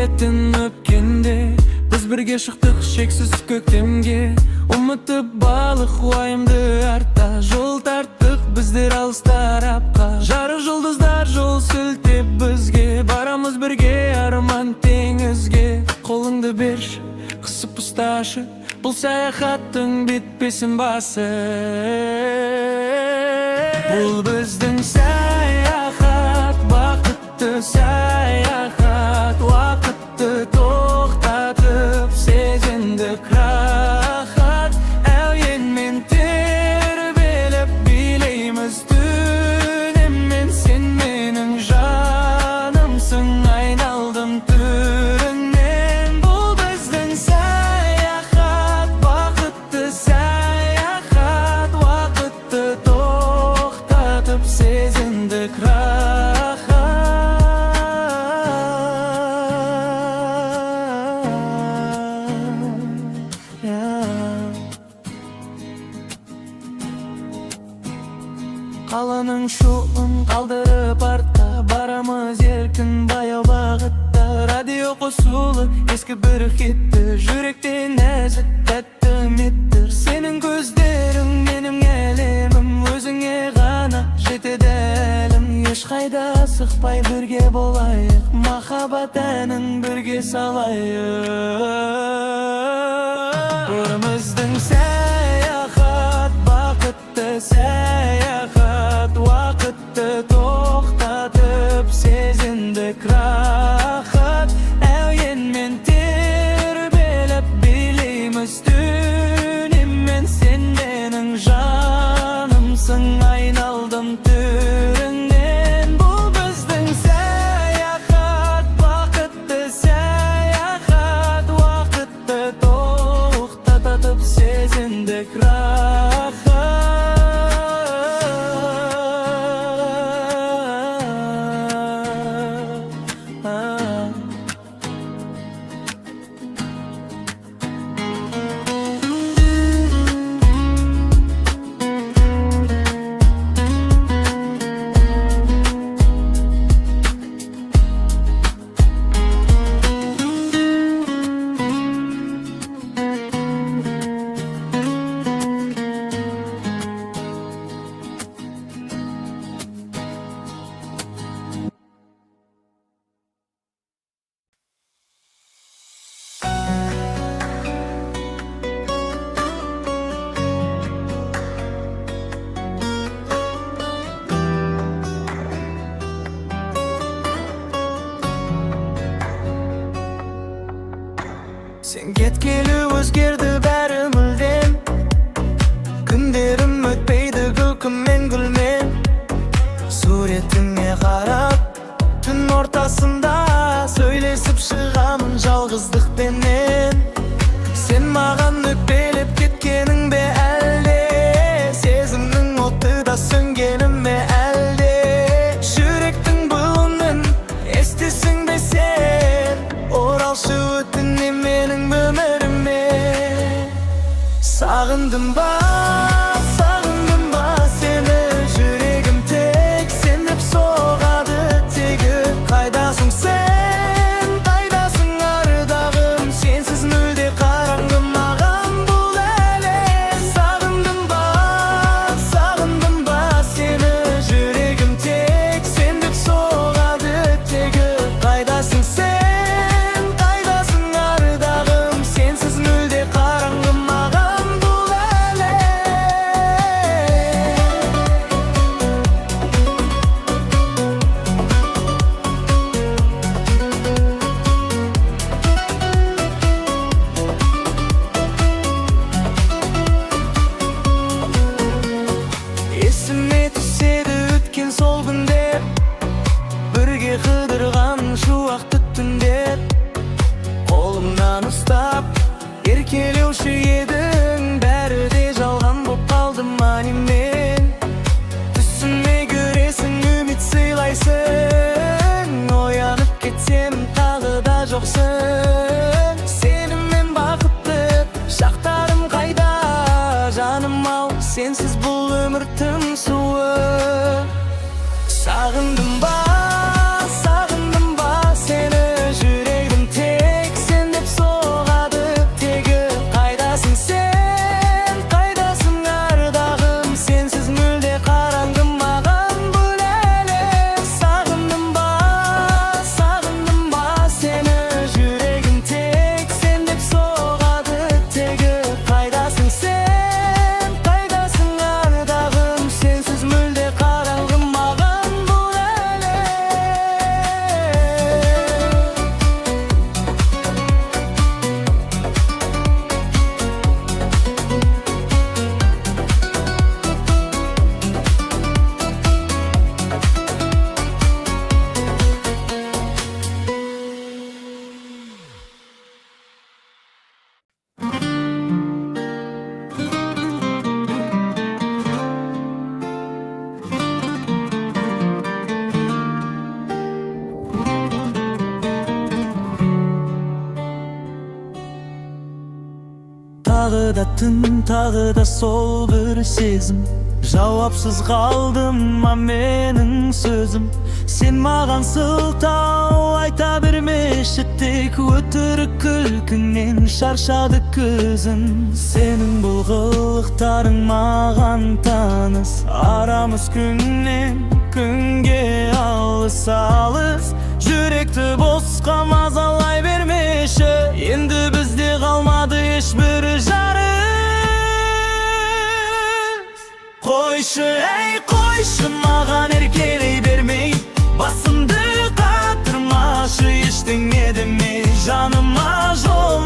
бетін өпкенде біз бірге шықтық шексіз көктемге. Ұмытып балық уайымды артта жол тарттық біздер алыс тарапқа. Жарық жұлдыздар жол сілтеп бізге, барамыз бірге арман теңізге. Қолыңды берші, қысып ұсташы, бұл саяхаттың бітпесін басы. Бұл біздің саяхат, бақытты саяхат. Уақытты тоқтатып сезіндік рахат. Әуенмен тербеліп билейміз түнеммен. Сен менің жанымсың, айналдым түріңнен. Бұл біздің саяхат, бақытты саяхат. Уақытты тоқтатып сезіндік рахат. Қаланың шуын қалдырып артта, барамыз еркін баяу бағытта. Радио қосулы ескі бір хитті, жүректе нәзік тәтті үміттер. Сенің көздерің менің әлемім, өзіңе ғана жетеді әлім. Ешқайда асықпай бірге болайық, махаббат әнін бірге салайық. Өміріміздің саяхат, бақытты саяхат. Уақытты тоқтатып сезіндік рахат. Әуенмен тербеліп билейміз түнеммен. Сен менің жанымсың, айналдым түріңнен. Бұл біздің саяхат, бақытты саяхат. Уақытты тоқтатып сезіндік рахат. Сен кеткелі өзгерді бәрі мүлдем. Күндерім өтпейді күлкіммен гүлмен. Суретіңе қарап түн ортасында сөйлесіп шығамын жалғыздықпенен. Сен маған өкпелеп кеткенің бе әлде, сезімнің оты да сөнгенім бе әлде. Жүректің бұлының естесің бе сен, оралшы өтінем менің өміріме. Сағындым ба сені, жүрегім тек сен деп соғады тегі. Қайдасың сен, қайдасың арыдағым, сенсіз мүлде қараңғы маған бұл әлем. Сағындым ба сені, жүрегім тек сен деп соғады тегі. Қайдасың сен, қайдасың арыдағым, сенсіз мүлде қараңғы маған бұл әлем. Есіме түседі өткен сол күндер, бірге қыдырған шуақты түндер. Қолымнан ұстап еркелеуші едің, бәрі де жалған боп қалды манимен. Түсіме көресің үміт сыйлайсың, оянып кетсем тағы да жоқсың. Сенімен бақытты шақтарым қайда жаным ау, сенсіз бұл өмір тым суық. Сағындым ба сені, жүрегім Бақытын тағы да сол бір сезім. Жауапсыз қалдым ма менің сөзім. Сен маған сылтау айта бермеші, тек өтірік күлкіңнен шаршады көзім. Сенің бұл қылықтарың маған таныс, арамыз күннен күнге алыс. Жүректі босқа мазалай бермеші, енді бізде қалмады ешбір жарыс. Қойшы, әй қойшы, маған еркелей бермей, басымды қатырмашы, ештеңе демей, жаныма жол